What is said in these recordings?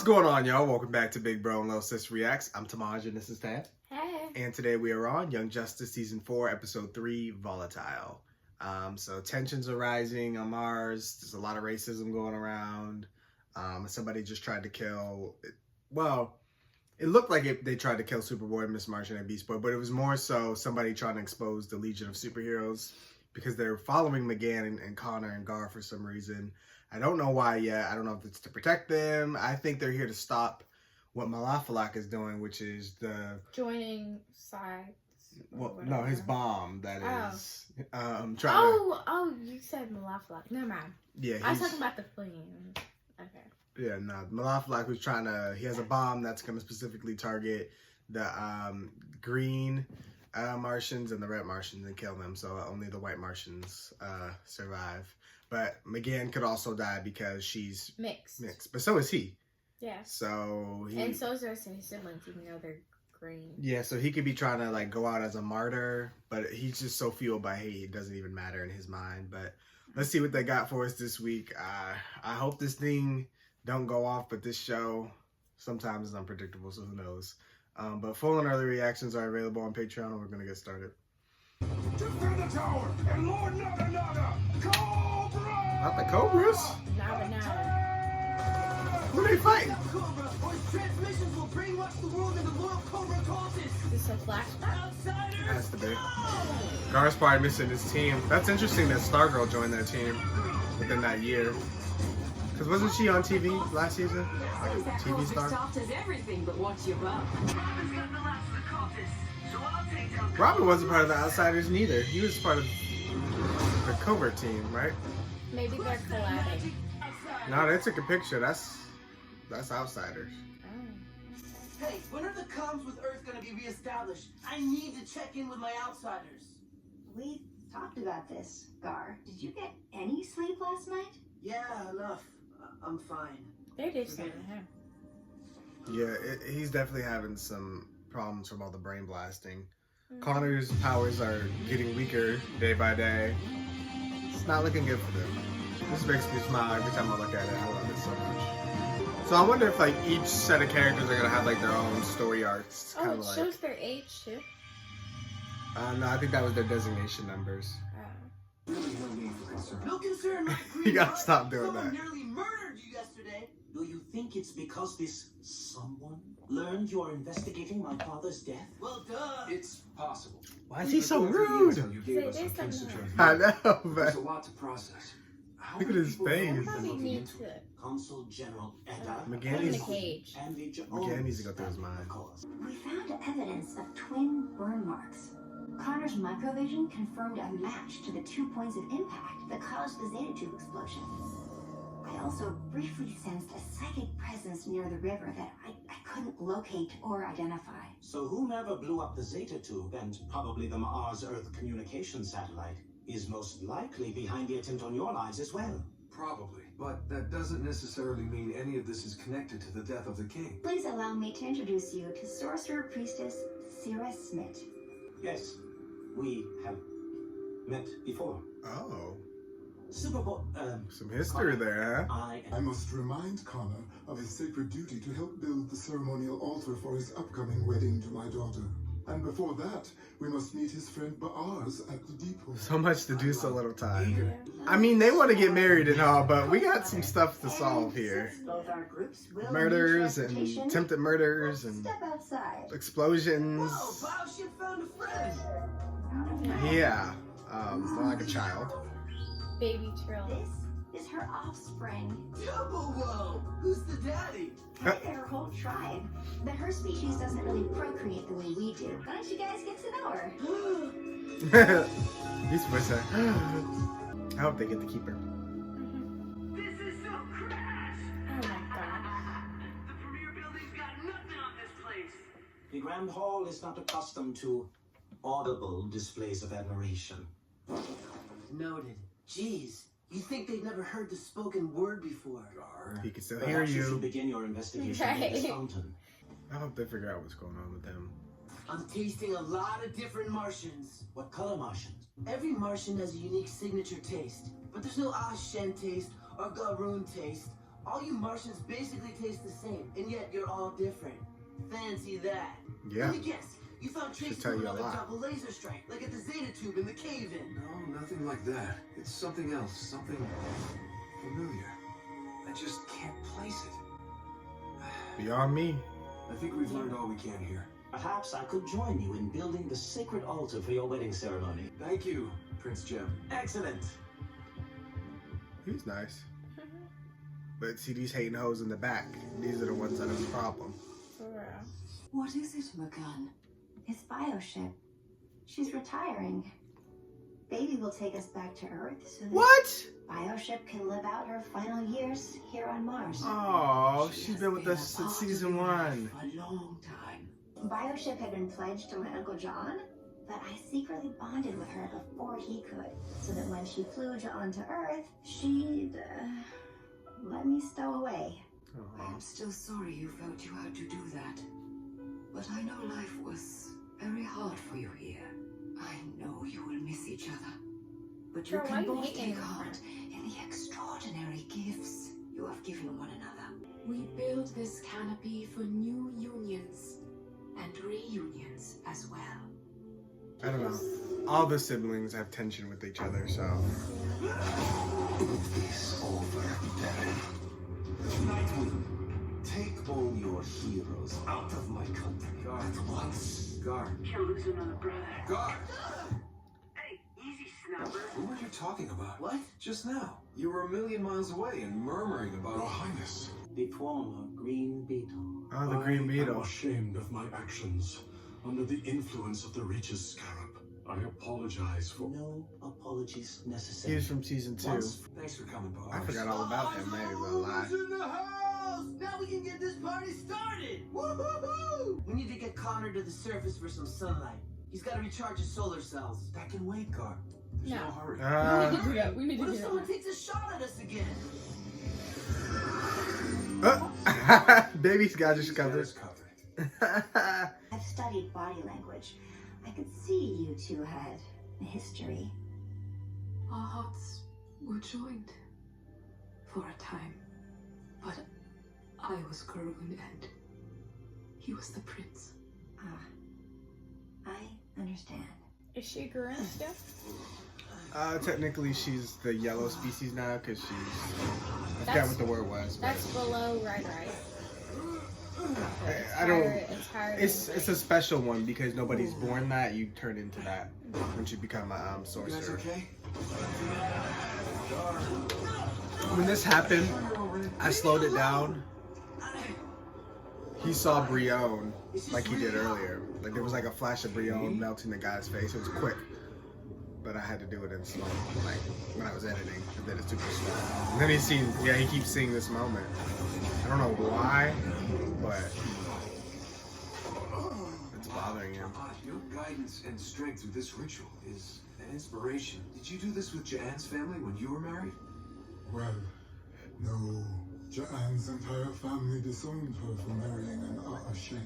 going on, y'all? Welcome back to Big Bro and Little Sis Reacts. I'm Tamaj and this is Tad. Hey. And today we are on Young Justice Season 4, Episode 3, Volatile. So tensions are rising on Mars. There's a lot of racism going around. Somebody just tried to kill... Well, it looked like they tried to kill Superboy, Miss Martian, and Beast Boy, but it was more so somebody trying to expose the Legion of Superheroes because they're following McGann and Connor and Gar for some reason. I don't know why yet. I don't know if it's to protect them. I think they're here to stop what Malafalak is doing, which is the... Joining sides. Well, no, his bomb, that is. Trying to... you said Malafalak. Never mind. Yeah, I was talking about the flame. Okay. Yeah, no, Malafalak was trying to... He has a bomb that's going to specifically target the green Martians and the red Martians and kill them, so only the white Martians survive. But McGann could also die because she's mixed. But so is he. Yeah. So he... And so is his siblings, even though they're green. Yeah, so he could be trying to like go out as a martyr, but he's just so fueled by hate, it doesn't even matter in his mind. But let's see what they got for us this week. I hope this thing don't go off, but this show sometimes is unpredictable, so who knows. But full and early reactions are available on Patreon, and we're going to get started. Defend the tower, and Lord Nada Nada, Cobra! Not the Cobras? Nada Nada. Who are they fighting? Cobra, or his transmissions will brainwash the world into loyal Cobra cultists. Is this a flashback? Outsiders! Has to be. Gar's probably missing his team. That's interesting that Stargirl joined their team within that year. Because wasn't she on TV last season? Like a TV star? Does everything but watch your butt. Robin wasn't part of the Outsiders neither. He was part of the Covert team, right? Maybe they're collabing. No, they took a picture. That's Outsiders. Oh. Hey, when are the comms with Earth gonna be reestablished? I need to check in with my outsiders. We talked about this, Gar. Did you get any sleep last night? Yeah, enough. I'm fine. They're just saying him. Yeah, he's definitely having some problems from all the brain blasting. Connor's powers are getting weaker day by day. It's not looking good for them. This makes me smile every time I look at it. I love it so much. So I wonder if like each set of characters are gonna have like their own story arcs. Oh, it shows their age too. No, I think that was their designation numbers. No concern, my You gotta stop doing Someone that. nearly murdered you yesterday. Do you think it's because this someone learned you're investigating my father's death? Well, duh. It's possible. Why is he so rude? You gave us It is some things to like check. I know, There's a but lot to process. How Look at many his people face. have been Probably looking need into to. it? Consul General Edda McGann in is- a cage. and the McGann needs to go through his mind. Of course. We found evidence of twin burn marks. Connor's microvision confirmed a match to the 2 points of impact that caused the Zeta Tube explosion. I also briefly sensed a psychic presence near the river that I couldn't locate or identify. So whomever blew up the Zeta Tube and probably the Mars-Earth communication satellite is most likely behind the attempt on your lives as well. Probably, but that doesn't necessarily mean any of this is connected to the death of the king. Please allow me to introduce you to sorcerer priestess Sarah Smith. Yes, we have met before. oh, Superboy, some history there, huh? I must remind Connor of his sacred duty to help build the ceremonial altar for his upcoming wedding to my daughter. And before that, we must meet his friend Baars at the depot. So much to do, so little time. Yeah. I mean, they want to get married and all, but we got some stuff to solve here. Both our groups will Murders need and transportation. attempted murders and Step outside. explosions. Whoa, Bioship found a friend. Yeah, more like a child. Baby Trill. This is her offspring. Double whoa. Who's the daddy? Their whole tribe. But her species doesn't really procreate the way we do. Why don't you guys get to know her? These boys are. I hope they get to keep her. This is so crash. Oh my god. The premier building's got nothing on this place. The Grand Hall is not accustomed to audible displays of admiration. Noted. Jeez, you think they've never heard the spoken word before? He can still hear Perhaps you should you. begin your investigation Right. at this fountain. I hope they figure out what's going on with them. I'm tasting a lot of different Martians. What color Martians? Every Martian has a unique signature taste, but there's no Ashen taste or Garoon taste All you Martians basically taste the same, and yet you're all different. Fancy that. Yeah. Let me guess. You found traces tell of you a another lot. double laser strike, like at the Zeta Tube in the cave-in. No, nothing like that. It's something else, something familiar. I just can't place it. Beyond me. I think we've learned all we can here. Perhaps I could join you in building the sacred altar for your wedding ceremony. Thank you, Prince Jem. Excellent. He's nice. But see these hating hoes in the back. These are the ones that have a problem. For real. What is it, McGunn? It's Bioship. She's retiring. Baby will take us back to Earth so that What? Bioship can live out her final years here on Mars. Oh, she's has been with us a since part of season your life 1. For a long time. Bioship had been pledged to my Uncle John, but I secretly bonded with her before he could, so that when she flew John to Earth, she'd let me stow away. Aw. I'm still sorry you felt you had to do that. But I know life was very hard for you here. I know you will miss each other. But you Girl, why can you both hating take on her? heart in the extraordinary gifts you have given one another. We build this canopy for new unions and reunions as well. I don't know. All the siblings have tension with each other, so. Put this over, Darren. Nightwing, take all your heroes out of my country at once. Guard. You'll lose another brother. Guard! Hey, easy, snubber. Who were you talking about? What? Just now. You were a million miles away and murmuring about Your Highness. The former Green Beetle. Oh, the Green I am Beetle. ashamed of my actions. Under the influence of the Reach's Scarab, I apologize for... No apologies necessary. He's from season 2. Thanks for coming, Bob. I forgot all about him, man. He's a lie. in the house! Now we can get this party started! Woo-hoo-hoo! We need to get Connor to the surface for some sunlight. He's got to recharge his solar cells. That can wait, Guard. There's No. no hurry. We need to do that. We need What to if do someone that. takes a shot at us again? Baby's got He's just got covered. us covered. I've studied body language. I could see you two had a history. Our hearts were joined for a time. But I was Kurun and he was the prince. I understand. Is she Gurren still? Technically, she's the yellow species now because she's. I forgot That's- what the word was. But That's below right. I don't. It's higher It's than a special one because nobody's born that. You turn into that once you become a You guys sorcerer. okay? When this happened, I slowed it down. He saw Brienne like he did earlier. Like there was like a flash of Brienne melting the guy's face. It was quick, but I had to do it in slow, like when I was editing. I did it super slow. And then he keeps seeing this moment. I don't know why, but it's bothering him. Your guidance and strength through this ritual is an inspiration. Did you do this with Jan's family when you were married? Well, no. Ja'an's entire family disowned her for marrying an Ashen.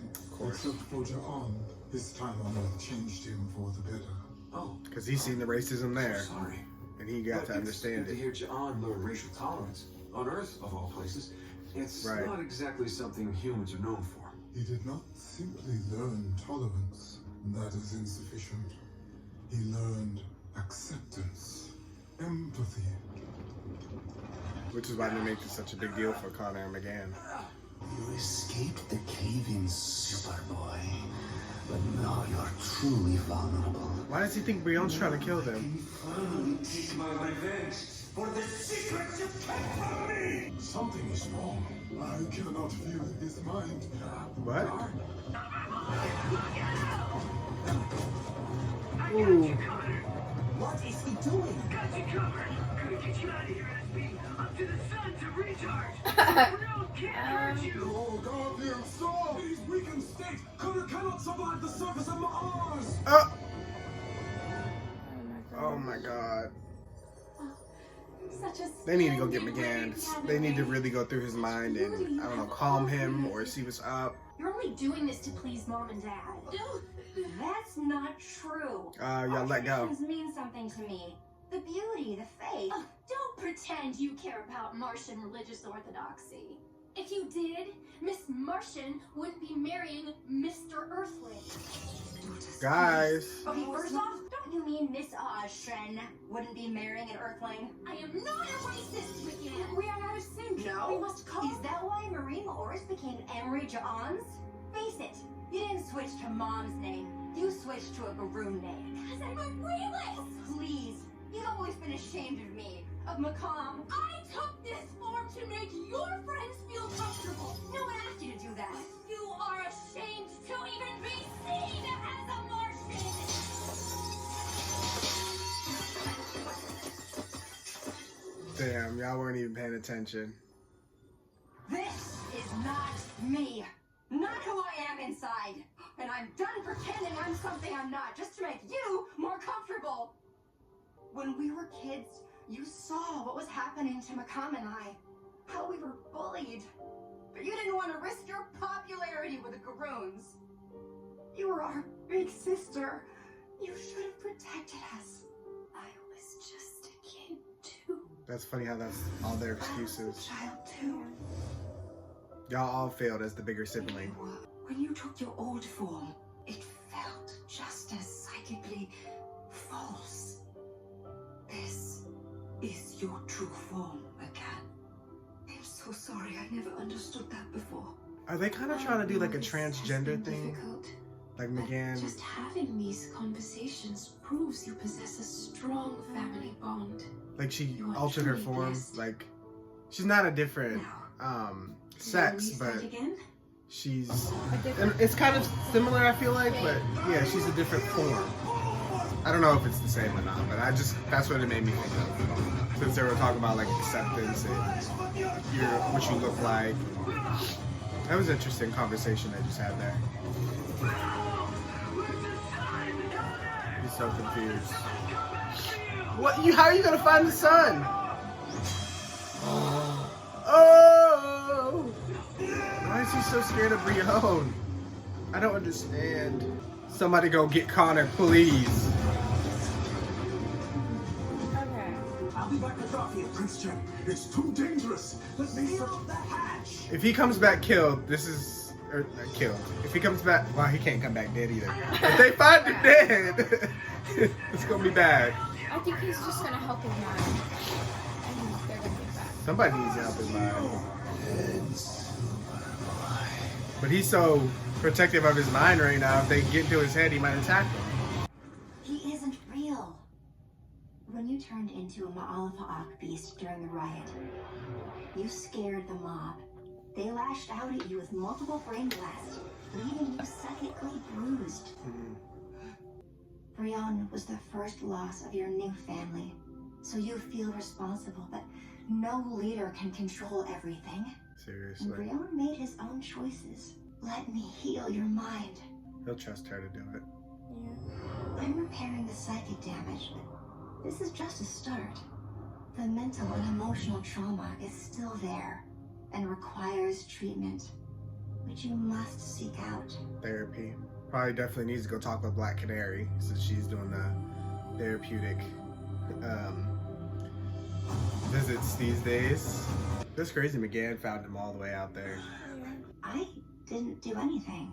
Except for Ja'an. His time on Earth changed him for the better. Oh, Because he's seen the racism there, so sorry. and he got But to understand it's it. good to hear Ja'an learn racial tolerance. On Earth, of all places, it's Right. not exactly something humans are known for. He did not simply learn tolerance. That is insufficient. He learned acceptance, empathy. Which is why they make this such a big deal for Connor and McGann. You escaped the cave-in, Superboy. But now you're truly vulnerable. Why does he think Brienne's trying to kill them? Can you finally take my revenge for the secrets you kept from me? Something is wrong. I cannot feel his mind. What? Guard? Ooh. What is he doing? Got you covered. Gonna get you out of here, SB. Up to the sun to recharge. Real can't hurt you. Oh, goddamn soul! In his weakened state, Connor cannot survive the surface of Mars! Oh! Oh Oh my god. Such a They need to go get splendid McGann. wedding They need to candidate. really go through his mind and, I don't know, calm him or see what's up. You're only doing this to please Mom and Dad. That's not true. Y'all let go. Traditions mean something to me. The beauty, the faith. Oh, don't pretend you care about Martian religious orthodoxy. If you did, Miss Martian wouldn't be marrying Mr. Earthling. Guys. Okay, first off, don't you mean Miss Shren wouldn't be marrying an Earthling? I am not a racist, McGann. We are out of sync. No. We must call. Is that why Marine Oris became Emery Johns? Face it, you didn't switch to Mom's name. You switched to a Garoon name. Because I'm a realist. Please, you've always been ashamed of me, of Macomb. I took this form to make your friends feel comfortable. No one asked you to do that. You are ashamed to even be seen as a Martian. Damn, y'all weren't even paying attention. This is not me. Not who I am inside. And I'm done pretending I'm something I'm not, just to make you more comfortable. When we were kids, you saw what was happening to Macomb and I. How we were bullied. But you didn't want to risk your popularity with the Garoons. You were our big sister. You should have protected us. I was just a kid, too. That's funny how that's all their excuses. I was a child, too. Y'all all failed as the bigger sibling. When you took your old form, it felt just as psychically false. This is your true form again. I'm so sorry, I never understood that before. Are they kind of trying to do like a transgender thing? Like McGann? Just having these conversations proves you possess a strong family bond. Like she You are altered her truly form? blessed. Like, she's not a different sex, Can we but start again? she's... And it's kind of similar, I feel like, but yeah, she's a different form. I don't know if it's the same or not, but that's what it made me think of. Since they were talking about like acceptance and what you look like. That was an interesting conversation they just had there. He's so confused. What? How are you gonna find the sun? Oh! Why is he so scared of Brion? I don't understand. Somebody go get Connor, please. Okay. I'll be back with Rafi, Prince Chen. It's too dangerous. Let me search the hatch. If he comes back killed, killed. If he comes back, well, he can't come back dead either. If they find him dead, it's gonna be bad. I think he's just gonna help his mind. And they're gonna get back. Somebody needs to help his mind. But he's so protective of his mind right now. If they get into his head, he might attack them. He isn't real. When you turned into a Ma'alafa'ak beast during the riot, you scared the mob. They lashed out at you with multiple brain blasts, leaving you psychically bruised. Brion was the first loss of your new family, so you feel responsible, but no leader can control everything. Seriously. And Brion made his own choices. Let me heal your mind. He'll trust her to do it. Yeah. I'm repairing the psychic damage, but this is just a start. The mental and emotional trauma is still there and requires treatment, which you must seek out. Therapy. Probably definitely needs to go talk with Black Canary since she's doing the therapeutic visits these days. That's crazy. McGann found him all the way out there. I didn't do anything.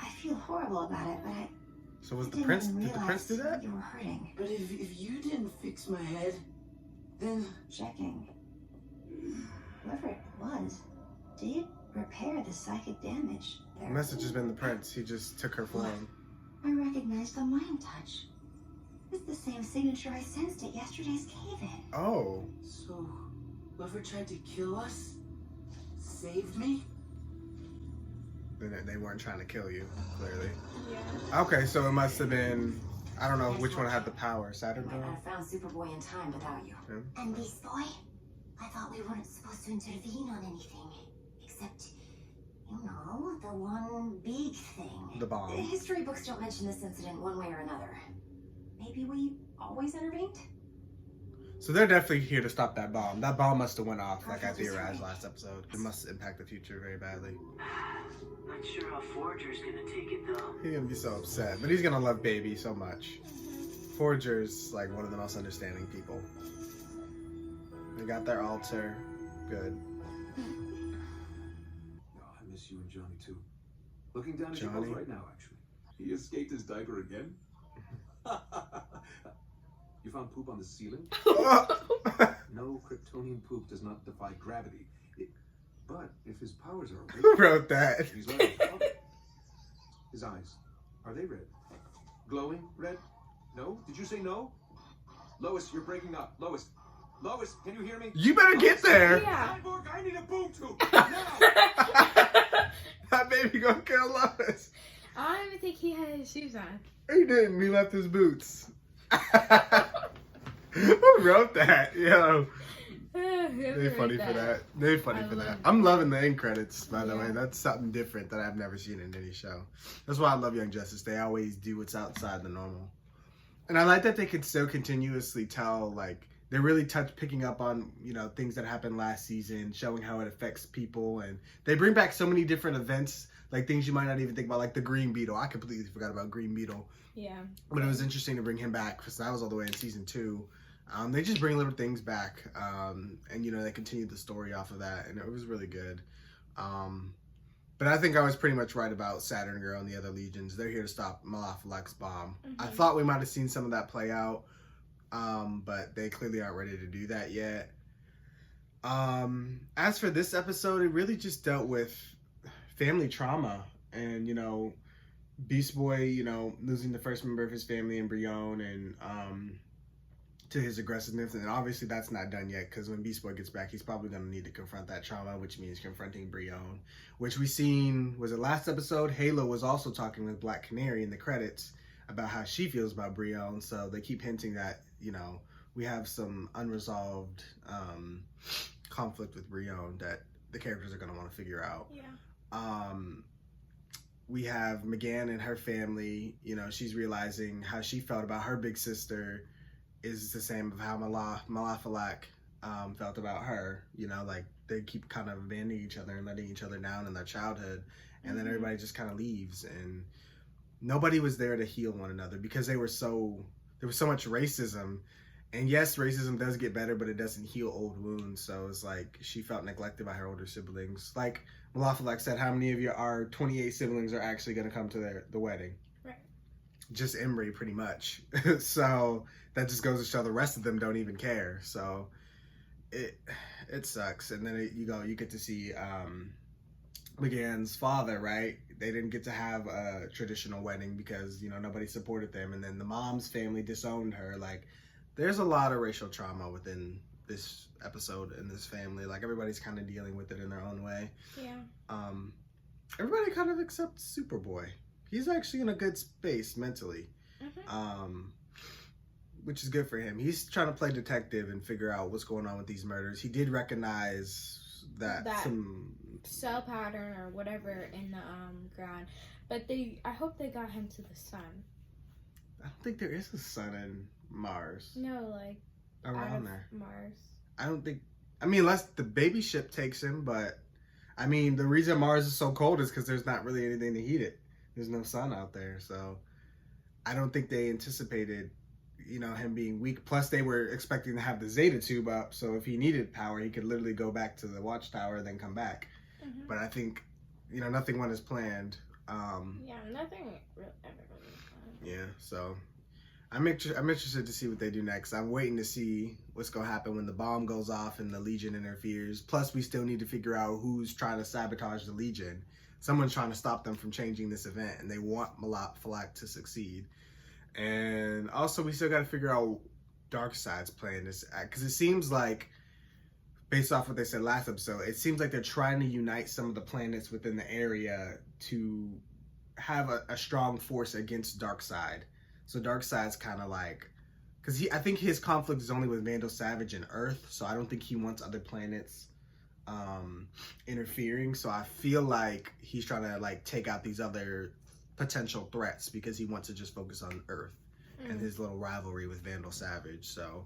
I feel horrible about it, but I So was the didn't prince? even Did the prince do realize that? you were hurting. But if you didn't fix my head, then... Checking. Whoever it was did repair the psychic damage. The message has been the prince. He just took her form. I recognized the mind touch. It's the same signature I sensed at yesterday's cave-in. Oh. So, whoever tried to kill us saved me? Then they weren't trying to kill you, clearly. Yeah. Okay, so it must have been... I don't know which one had the power. Saturn Might girl? not have found Superboy in time without you. And Beast Boy? I thought we weren't supposed to intervene on anything. Except, you know, the one big thing. The bomb. History books don't mention this incident one way or another. Maybe we always intervened? So they're definitely here to stop that bomb. That bomb must have went off, like I theorized last episode. It must impact the future very badly. Not sure how Forager's gonna take it though. He's gonna be so upset, but he's gonna love Baby so much. Forger's like one of the most understanding people. They got their altar. Good. Oh, I miss you and Johnny too. Looking down at you Johnny? both right now, actually. He escaped his diaper again? You found poop on the ceiling? No Kryptonian poop does not defy gravity. But if his powers are Who awakened, wrote that? he's learning to follow. His eyes, are they red? Glowing red? No? Did you say no? Lois, you're breaking up. Lois, can you hear me? You better get there. Yeah. Cyborg, I need a boom tube. Now! That baby gonna kill Lois. I don't even think he had his shoes on. He didn't. He left his boots. Who wrote that? Yo. They funny for that. They funny for that. I'm loving the end credits, by the way. That's something different that I've never seen in any show. That's why I love Young Justice. They always do what's outside the normal. And I like that they can still continuously tell, like, they're really picking up on, you know, things that happened last season, showing how it affects people. And they bring back so many different events, like things you might not even think about, like the Green Beetle. I completely forgot about Green Beetle. Yeah. But it was interesting to bring him back because that was all the way in season 2. They just bring little things back, and, you know, they continued the story off of that, and it was really good. But I think I was pretty much right about Saturn Girl and the other legions. They're here to stop Malafalak's bomb. Mm-hmm. I thought we might have seen some of that play out, but they clearly aren't ready to do that yet. As for this episode, it really just dealt with family trauma and, you know, Beast Boy, you know, losing the first member of his family in Brion, and to his aggressiveness, and obviously that's not done yet because when Beast Boy gets back, he's probably going to need to confront that trauma, which means confronting Brion, which we seen, was it last episode? Halo was also talking with Black Canary in the credits about how she feels about Brion, so they keep hinting that, you know, we have some unresolved conflict with Brion that the characters are going to want to figure out. Yeah. We have McGann and her family, you know, she's realizing how she felt about her big sister is the same of how Malafalak felt about her. You know, like they keep kind of abandoning each other and letting each other down in their childhood, and then everybody just kind of leaves, and nobody was there to heal one another because there was so much racism. And yes, racism does get better, but it doesn't heal old wounds. So it's like she felt neglected by her older siblings. Like Malafalak said, how many of our 28 siblings are actually going to come to the wedding? Right. Just Emery, pretty much. So that just goes to show the rest of them don't even care. So it sucks. And then you get to see McGann's father, right? They didn't get to have a traditional wedding because, you know, nobody supported them. And then the mom's family disowned her. Like, there's a lot of racial trauma within this episode and this family. Like, everybody's kind of dealing with it in their own way. Yeah. Everybody kind of accepts Superboy. He's actually in a good space mentally. Mm-hmm. Which is good for him. He's trying to play detective and figure out what's going on with these murders. He did recognize that some cell pattern or whatever in the ground, but I hope they got him to the sun. I don't think there is a sun in Mars. No, like around there. Mars. I don't think. I mean, unless the baby ship takes him, but I mean, the reason Mars is so cold is because there's not really anything to heat it. There's no sun out there, so I don't think they anticipated, you know, him being weak. Plus, they were expecting to have the Zeta tube up, so if he needed power, he could literally go back to the watchtower and then come back. Mm-hmm. But I think, you know, nothing went as planned. Yeah, nothing ever really planned. Yeah, so I'm interested to see what they do next. I'm waiting to see what's going to happen when the bomb goes off and the Legion interferes. Plus, we still need to figure out who's trying to sabotage the Legion. Someone's trying to stop them from changing this event, and they want Malafalak to succeed. And also, we still got to figure out Darkseid's plan this, because it seems like, based off what they said last episode, it seems like they're trying to unite some of the planets within the area to have a strong force against Darkseid. So Darkseid's kind of like, because I think his conflict is only with Vandal Savage and Earth, so I don't think he wants other planets interfering. So I feel like he's trying to like take out these other potential threats because he wants to just focus on Earth and his little rivalry with Vandal Savage. So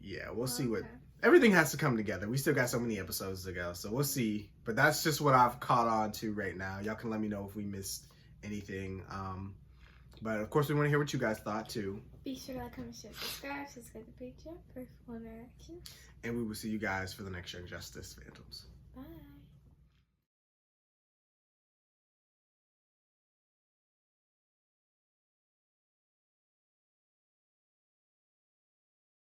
yeah, we'll see what everything has to come together. We still got so many episodes to go, so we'll see. But that's just what I've caught on to right now. Y'all can let me know if we missed anything. But of course, we want to hear what you guys thought too. Be sure to like, comment, share, subscribe to the page for full interactions. And we will see you guys for the next Young Justice Phantoms. Bye.